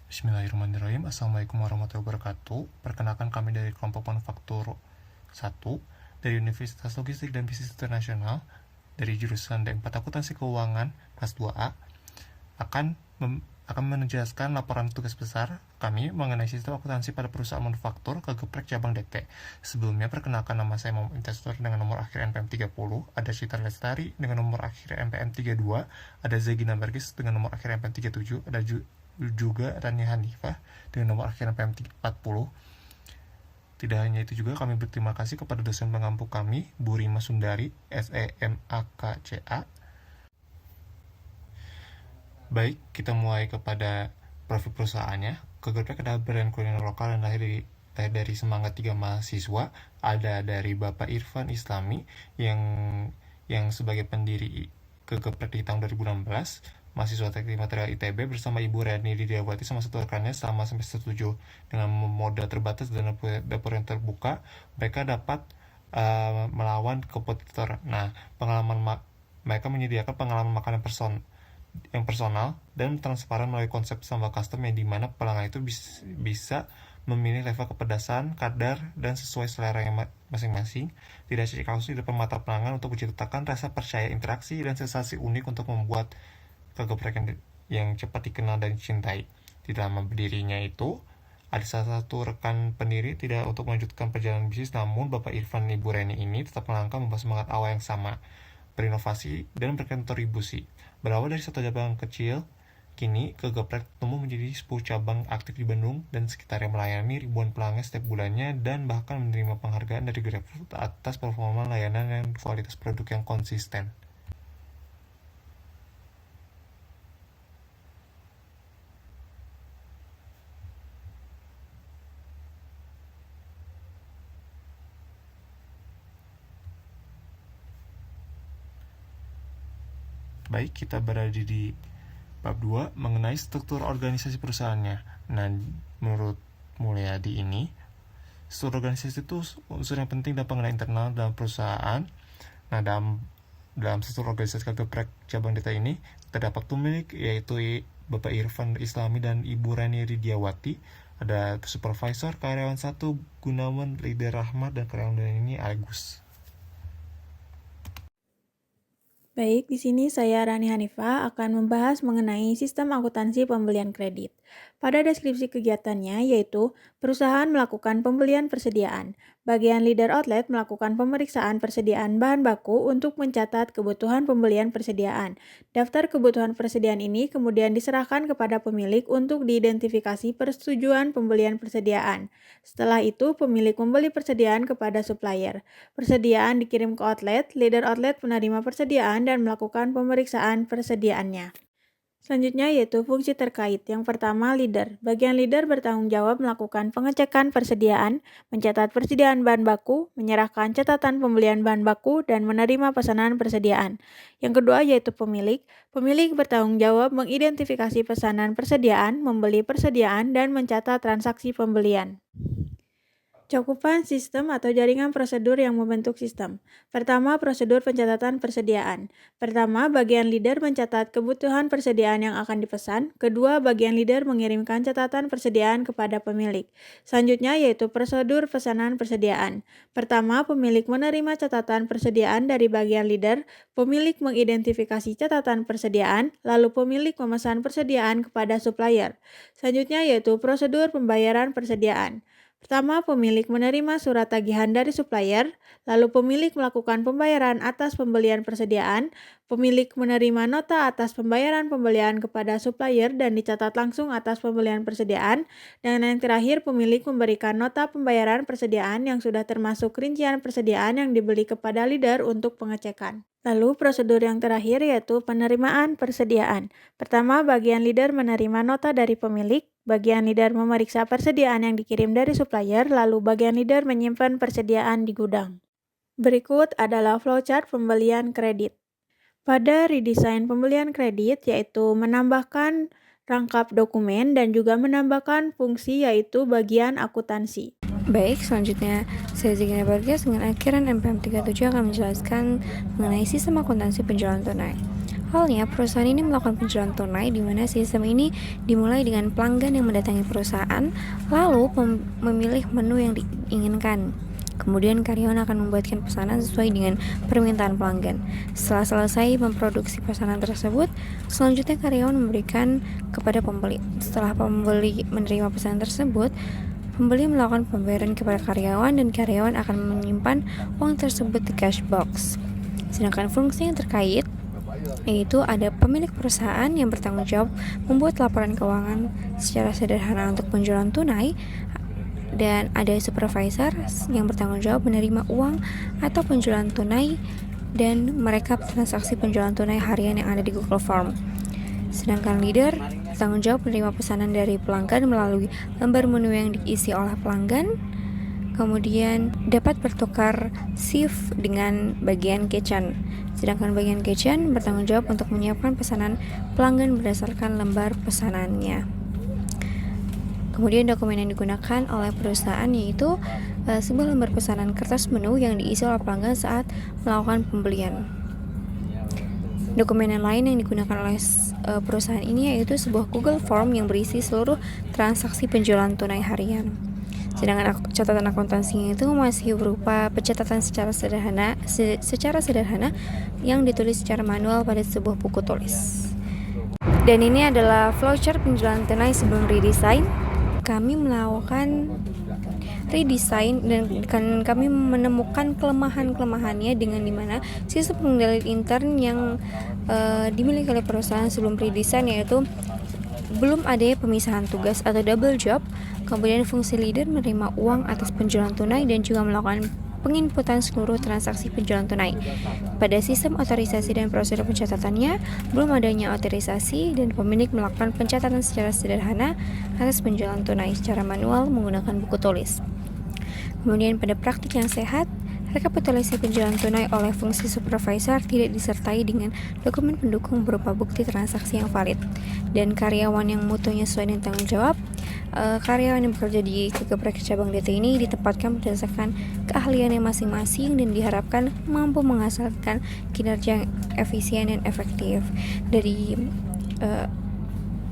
Bismillahirrahmanirrahim. Assalamualaikum warahmatullahi wabarakatuh. Perkenalkan kami dari kelompok manufaktur 1 dari Universitas Logistik dan Bisnis Internasional dari jurusan D4 Akuntansi Keuangan kelas 2A akan menjelaskan laporan tugas besar kami mengenai sistem akuntansi pada perusahaan manufaktur kegeprek cabang DT. Sebelumnya, perkenalkan, nama saya Muhammad Investor dengan nomor akhir NPM 30, ada Citra Lestari dengan nomor akhir NPM 32, ada Zegina Bergis dengan nomor akhir NPM 37, ada juga Rania Hanifah dengan nomor akhir NPM 40. Tidak hanya itu juga, kami berterima kasih kepada dosen pengampu kami, Bu Rima Sundari, SEMAKCA. Baik, kita mulai kepada profil perusahaannya. Kegeprek adalah brand kuliner lokal dan lahir dari semangat 3 mahasiswa. Ada dari Bapak Irfan Islami yang sebagai pendiri Kegeprek di tahun 2016, mahasiswa Teknik Material ITB bersama Ibu Rani Didiawati sama satu rekannya selama semester 7. Dengan modal terbatas dan dapur yang terbuka, mereka dapat melawan kompetitor. Nah, mereka menyediakan pengalaman makanan yang personal dan transparan melalui konsep sambal custom yang dimana pelanggan itu bisa memilih level kepedasan, kadar, dan sesuai selera yang masing-masing. Tidak cek kaos di depan mata pelanggan untuk menciptakan rasa percaya, interaksi, dan sensasi unik untuk membuat kegeprek yang cepat dikenal dan dicintai. Di dalam berdirinya itu, ada salah satu rekan pendiri tidak untuk melanjutkan perjalanan bisnis, namun Bapak Irfan dan Ibu Reni ini tetap melangkah membawa semangat awal yang sama, berinovasi, dan berkontribusi. Berawal dari satu cabang kecil, kini Kegeprek tumbuh menjadi 10 cabang aktif di Bandung dan sekitarnya, melayani ribuan pelanggan setiap bulannya dan bahkan menerima penghargaan dari GrabFood atas performa layanan dan kualitas produk yang konsisten. Baik, kita berada di bab 2 mengenai struktur organisasi perusahaannya. Nah, menurut Mulyadi ini, struktur organisasi itu unsur yang penting dalam pengenalan internal dalam perusahaan. Nah, dalam struktur organisasi Kegeprek cabang DT ini terdapat pemilik, yaitu Bapak Irfan Islami dan Ibu Rani Ridiawati. Ada supervisor, karyawan 1 Gunawan, leader Rahmat, dan karyawan ini Agus. Baik, di sini saya Rani Hanifah akan membahas mengenai sistem akuntansi pembelian kredit. Pada deskripsi kegiatannya yaitu perusahaan melakukan pembelian persediaan. Bagian leader outlet melakukan pemeriksaan persediaan bahan baku untuk mencatat kebutuhan pembelian persediaan. Daftar kebutuhan persediaan ini kemudian diserahkan kepada pemilik untuk diidentifikasi persetujuan pembelian persediaan. Setelah itu, pemilik membeli persediaan kepada supplier. Persediaan dikirim ke outlet, leader outlet menerima persediaan dan melakukan pemeriksaan persediaannya. Selanjutnya yaitu fungsi terkait. Yang pertama, leader. Bagian leader bertanggung jawab melakukan pengecekan persediaan, mencatat persediaan bahan baku, menyerahkan catatan pembelian bahan baku, dan menerima pesanan persediaan. Yang kedua yaitu pemilik. Pemilik bertanggung jawab mengidentifikasi pesanan persediaan, membeli persediaan, dan mencatat transaksi pembelian. Cakupan sistem atau jaringan prosedur yang membentuk sistem. Pertama, prosedur pencatatan persediaan. Pertama, bagian leader mencatat kebutuhan persediaan yang akan dipesan. Kedua, bagian leader mengirimkan catatan persediaan kepada pemilik. Selanjutnya yaitu prosedur pesanan persediaan. Pertama, pemilik menerima catatan persediaan dari bagian leader. Pemilik mengidentifikasi catatan persediaan, lalu pemilik memesan persediaan kepada supplier. Selanjutnya yaitu prosedur pembayaran persediaan. Pertama, pemilik menerima surat tagihan dari supplier, lalu pemilik melakukan pembayaran atas pembelian persediaan, pemilik menerima nota atas pembayaran pembelian kepada supplier dan dicatat langsung atas pembelian persediaan, dan yang terakhir pemilik memberikan nota pembayaran persediaan yang sudah termasuk rincian persediaan yang dibeli kepada leader untuk pengecekan. Lalu prosedur yang terakhir yaitu penerimaan persediaan. Pertama, bagian leader menerima nota dari pemilik, bagian leader memeriksa persediaan yang dikirim dari supplier, lalu bagian leader menyimpan persediaan di gudang. Berikut adalah flowchart pembelian kredit. Pada redesign pembelian kredit yaitu menambahkan rangkap dokumen dan juga menambahkan fungsi yaitu bagian akuntansi. Baik, selanjutnya saya Zegina Bergis dengan akhiran NPM 37 akan menjelaskan mengenai sistem akuntansi penjualan tunai. Awalnya, perusahaan ini melakukan penjualan tunai di mana sistem ini dimulai dengan pelanggan yang mendatangi perusahaan, lalu memilih menu yang diinginkan. Kemudian karyawan akan membuatkan pesanan sesuai dengan permintaan pelanggan. Setelah selesai memproduksi pesanan tersebut, selanjutnya karyawan memberikan kepada pembeli. Setelah pembeli menerima pesanan tersebut, pembeli melakukan pembayaran kepada karyawan dan karyawan akan menyimpan uang tersebut di cash box. Sedangkan fungsi yang terkait yaitu ada pemilik perusahaan yang bertanggung jawab membuat laporan keuangan secara sederhana untuk penjualan tunai, dan ada supervisor yang bertanggung jawab menerima uang atau penjualan tunai dan merekap transaksi penjualan tunai harian yang ada di Google Form. Sedangkan leader bertanggung jawab menerima pesanan dari pelanggan melalui lembar menu yang diisi oleh pelanggan, kemudian dapat bertukar shift dengan bagian kitchen. Sedangkan bagian kitchen bertanggung jawab untuk menyiapkan pesanan pelanggan berdasarkan lembar pesanannya. Kemudian dokumen yang digunakan oleh perusahaan yaitu sebuah lembar pesanan kertas menu yang diisi oleh pelanggan saat melakukan pembelian. Dokumen yang lain yang digunakan oleh perusahaan ini yaitu sebuah Google Form yang berisi seluruh transaksi penjualan tunai harian. Sedangkan catatan akuntansinya itu masih berupa pencatatan secara sederhana yang ditulis secara manual pada sebuah buku tulis. Dan ini adalah flowchart penjualan tunai sebelum redesign. Kami melakukan redesign dan kami menemukan kelemahan-kelemahannya dengan dimana sistem pengendalian intern yang dimiliki oleh perusahaan sebelum redesign yaitu belum adanya pemisahan tugas atau double job, kemudian fungsi leader menerima uang atas penjualan tunai dan juga melakukan penginputan seluruh transaksi penjualan tunai. Pada sistem otorisasi dan prosedur pencatatannya, belum adanya otorisasi dan pemilik melakukan pencatatan secara sederhana atas penjualan tunai secara manual menggunakan buku tulis. Kemudian pada praktik yang sehat, rekapitulasi penjualan tunai oleh fungsi supervisor tidak disertai dengan dokumen pendukung berupa bukti transaksi yang valid. Dan karyawan yang mutunya sesuai dengan tanggung jawab, karyawan yang bekerja di Kegeprek cabang DT ini ditempatkan berdasarkan keahliannya masing-masing dan diharapkan mampu menghasilkan kinerja yang efisien dan efektif. Dari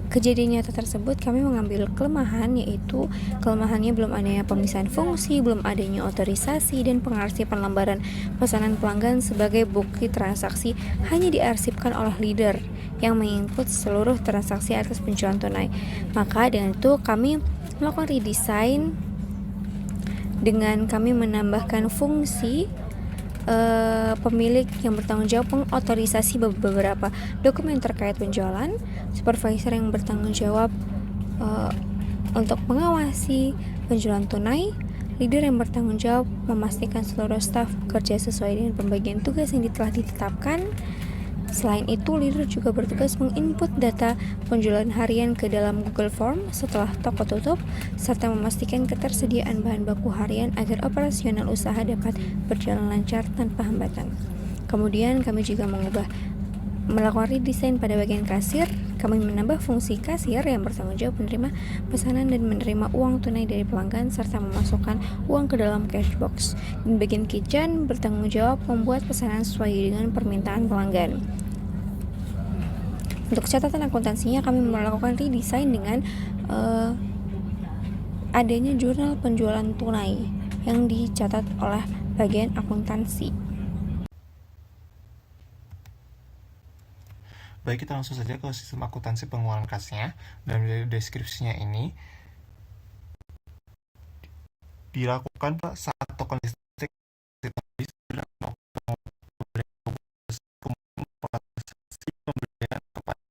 kejadian nyata tersebut kami mengambil kelemahan, yaitu kelemahannya belum adanya pemisahan fungsi, belum adanya otorisasi, dan pengarsipan lembaran pesanan pelanggan sebagai bukti transaksi hanya diarsipkan oleh leader yang menginput seluruh transaksi atas penjualan tunai. Maka dengan itu kami melakukan redesign dengan kami menambahkan fungsi pemilik yang bertanggung jawab mengotorisasi beberapa dokumen terkait penjualan, supervisor yang bertanggung jawab untuk mengawasi penjualan tunai, leader yang bertanggung jawab memastikan seluruh staf bekerja sesuai dengan pembagian tugas yang telah ditetapkan. Selain itu, leader juga bertugas menginput data penjualan harian ke dalam Google Form setelah toko tutup, serta memastikan ketersediaan bahan baku harian agar operasional usaha dapat berjalan lancar tanpa hambatan. Kemudian kami juga melakukan redesign pada bagian kasir. Kami menambah fungsi kasir yang bertanggung jawab menerima pesanan dan menerima uang tunai dari pelanggan serta memasukkan uang ke dalam cash box. Dan bagian kitchen bertanggung jawab membuat pesanan sesuai dengan permintaan pelanggan. Untuk catatan akuntansinya kami melakukan redesign dengan adanya jurnal penjualan tunai yang dicatat oleh bagian akuntansi. Baik, kita langsung saja ke sistem akuntansi pengeluaran kasnya. Dan dari deskripsinya ini dilakukan saat token listrik pembelian kepada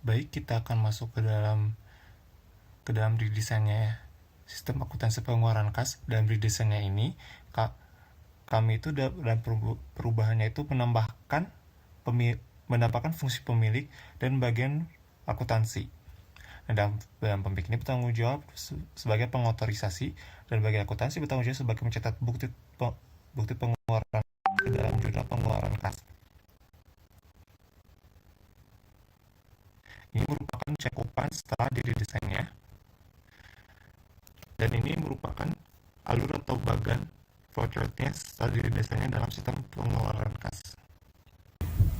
Baik, kita akan masuk ke dalam redesainnya ya. Sistem akuntansi pengeluaran kas dalam redesainnya ini, kami itu dalam perubahannya itu menambahkan fungsi pemilik dan bagian akuntansi. Nah, dalam pemilik ini bertanggung jawab sebagai pengotorisasi dan bagian akuntansi bertanggung jawab sebagai mencatat bukti pengeluaran ke dalam jurnal pengeluaran kas. Ini merupakan cakupan setelah diredesainnya, dan ini merupakan alur atau bagan flowchart-nya setelah diredesainnya dalam sistem pengeluaran kas.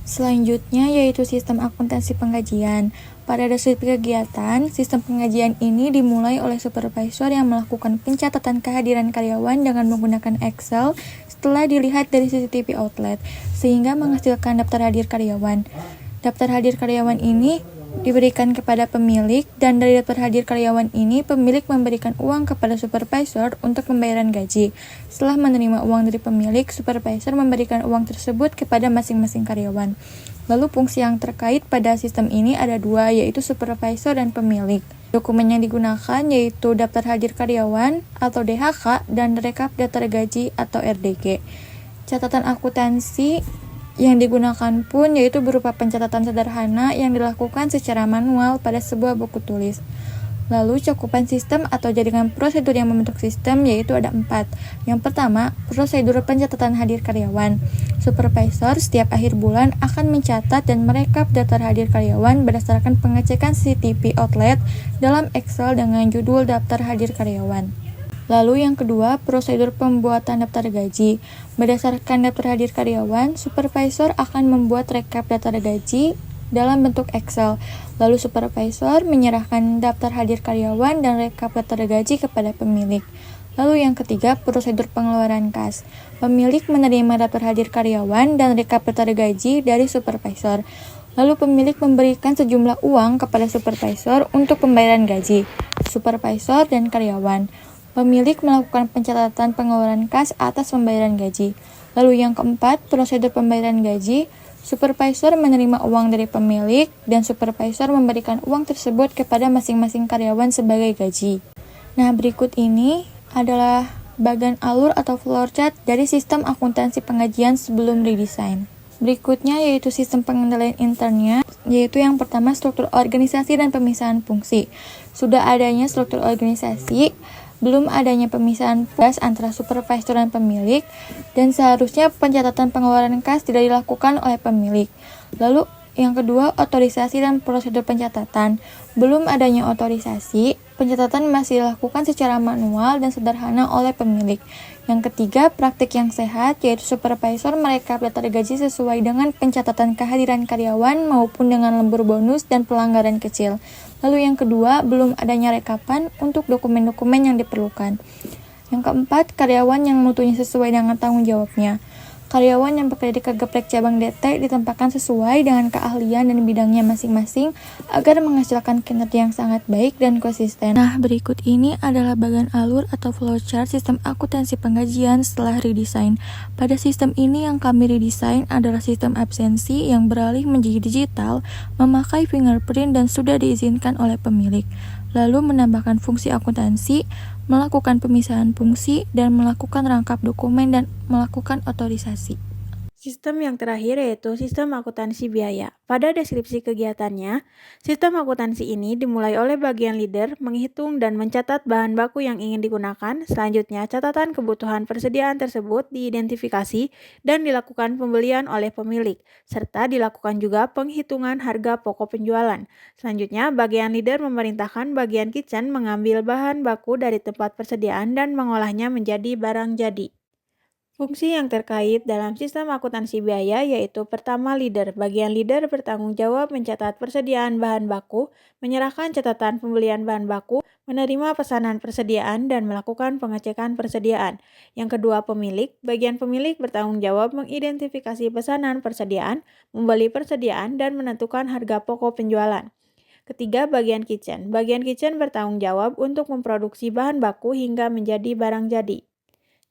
Selanjutnya yaitu sistem akuntansi penggajian. Pada deskripsi kegiatan, sistem penggajian ini dimulai oleh supervisor yang melakukan pencatatan kehadiran karyawan dengan menggunakan Excel setelah dilihat dari CCTV outlet, sehingga menghasilkan daftar hadir karyawan. Daftar hadir karyawan ini diberikan kepada pemilik, dan dari daftar hadir karyawan ini, pemilik memberikan uang kepada supervisor untuk pembayaran gaji. Setelah menerima uang dari pemilik, supervisor memberikan uang tersebut kepada masing-masing karyawan. Lalu fungsi yang terkait pada sistem ini ada dua, yaitu supervisor dan pemilik. Dokumen yang digunakan yaitu daftar hadir karyawan atau DHK dan rekap daftar gaji atau RDG. Catatan akuntansi yang digunakan pun yaitu berupa pencatatan sederhana yang dilakukan secara manual pada sebuah buku tulis. Lalu cakupan sistem atau jaringan prosedur yang membentuk sistem yaitu ada 4. Yang pertama, prosedur pencatatan hadir karyawan. Supervisor setiap akhir bulan akan mencatat dan merekap daftar hadir karyawan berdasarkan pengecekan CCTV outlet dalam Excel dengan judul daftar hadir karyawan. Lalu yang kedua, prosedur pembuatan daftar gaji. Berdasarkan daftar hadir karyawan, supervisor akan membuat rekap daftar gaji dalam bentuk Excel. Lalu supervisor menyerahkan daftar hadir karyawan dan rekap daftar gaji kepada pemilik. Lalu yang ketiga, prosedur pengeluaran kas. Pemilik menerima daftar hadir karyawan dan rekap daftar gaji dari supervisor. Lalu pemilik memberikan sejumlah uang kepada supervisor untuk pembayaran gaji, supervisor, dan karyawan. Pemilik melakukan pencatatan pengeluaran kas atas pembayaran gaji. Lalu yang keempat, prosedur pembayaran gaji. Supervisor menerima uang dari pemilik dan supervisor memberikan uang tersebut kepada masing-masing karyawan sebagai gaji. Nah, berikut ini adalah bagan alur atau flowchart dari sistem akuntansi penggajian sebelum redesign. Berikutnya yaitu sistem pengendalian internnya, yaitu yang pertama struktur organisasi dan pemisahan fungsi. Sudah adanya struktur organisasi, belum adanya pemisahan kas antara supervisor dan pemilik, dan seharusnya pencatatan pengeluaran kas tidak dilakukan oleh pemilik. Lalu yang kedua, otorisasi dan prosedur pencatatan. Belum adanya otorisasi, pencatatan masih dilakukan secara manual dan sederhana oleh pemilik. Yang ketiga, praktik yang sehat, yaitu supervisor merekap daftar gaji sesuai dengan pencatatan kehadiran karyawan maupun dengan lembur bonus dan pelanggaran kecil. Lalu yang kedua, belum adanya rekapan untuk dokumen-dokumen yang diperlukan. Yang keempat, karyawan yang mutunya sesuai dengan tanggung jawabnya. Karyawan yang bekerja di Kegeprek cabang DT ditempatkan sesuai dengan keahlian dan bidangnya masing-masing agar menghasilkan kinerja yang sangat baik dan konsisten. Nah, berikut ini adalah bagan alur atau flowchart sistem akuntansi penggajian setelah redesign. Pada sistem ini yang kami redesign adalah sistem absensi yang beralih menjadi digital, memakai fingerprint dan sudah diizinkan oleh pemilik. Lalu menambahkan fungsi akuntansi, melakukan pemisahan fungsi, dan melakukan rangkap dokumen dan melakukan otorisasi. Sistem yang terakhir yaitu sistem akuntansi biaya. Pada deskripsi kegiatannya, sistem akuntansi ini dimulai oleh bagian leader menghitung dan mencatat bahan baku yang ingin digunakan. Selanjutnya, catatan kebutuhan persediaan tersebut diidentifikasi dan dilakukan pembelian oleh pemilik, serta dilakukan juga penghitungan harga pokok penjualan. Selanjutnya, bagian leader memerintahkan bagian kitchen mengambil bahan baku dari tempat persediaan dan mengolahnya menjadi barang jadi. Fungsi yang terkait dalam sistem akuntansi biaya yaitu pertama leader. Bagian leader bertanggung jawab mencatat persediaan bahan baku, menyerahkan catatan pembelian bahan baku, menerima pesanan persediaan, dan melakukan pengecekan persediaan. Yang kedua pemilik. Bagian pemilik bertanggung jawab mengidentifikasi pesanan persediaan, membeli persediaan, dan menentukan harga pokok penjualan. Ketiga, bagian kitchen. Bagian kitchen bertanggung jawab untuk memproduksi bahan baku hingga menjadi barang jadi.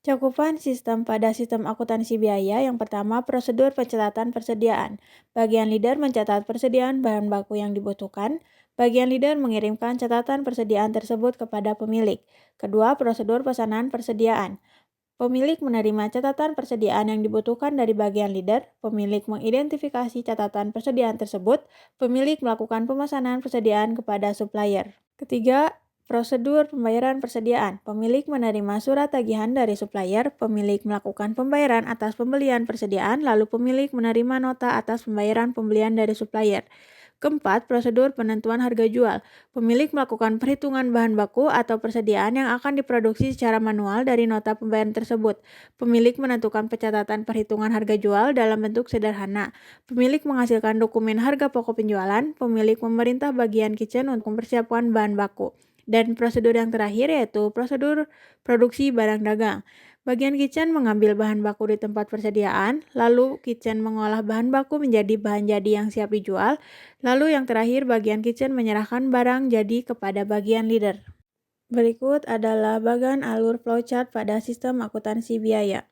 Cakupan sistem pada sistem akuntansi biaya yang pertama prosedur pencatatan persediaan. Bagian leader mencatat persediaan bahan baku yang dibutuhkan. Bagian leader mengirimkan catatan persediaan tersebut kepada pemilik. Kedua, prosedur pesanan persediaan. Pemilik menerima catatan persediaan yang dibutuhkan dari bagian leader, pemilik mengidentifikasi catatan persediaan tersebut, pemilik melakukan pemesanan persediaan kepada supplier. Ketiga, prosedur pembayaran persediaan. Pemilik menerima surat tagihan dari supplier, pemilik melakukan pembayaran atas pembelian persediaan, lalu pemilik menerima nota atas pembayaran pembelian dari supplier. Keempat, prosedur penentuan harga jual. Pemilik melakukan perhitungan bahan baku atau persediaan yang akan diproduksi secara manual dari nota pembayaran tersebut. Pemilik menentukan pencatatan perhitungan harga jual dalam bentuk sederhana. Pemilik menghasilkan dokumen harga pokok penjualan. Pemilik memerintah bagian kitchen untuk mempersiapkan bahan baku. Dan prosedur yang terakhir yaitu prosedur produksi barang dagang. Bagian kitchen mengambil bahan baku di tempat persediaan, lalu kitchen mengolah bahan baku menjadi bahan jadi yang siap dijual, lalu yang terakhir bagian kitchen menyerahkan barang jadi kepada bagian leader. Berikut adalah bagan alur flowchart pada sistem akuntansi biaya.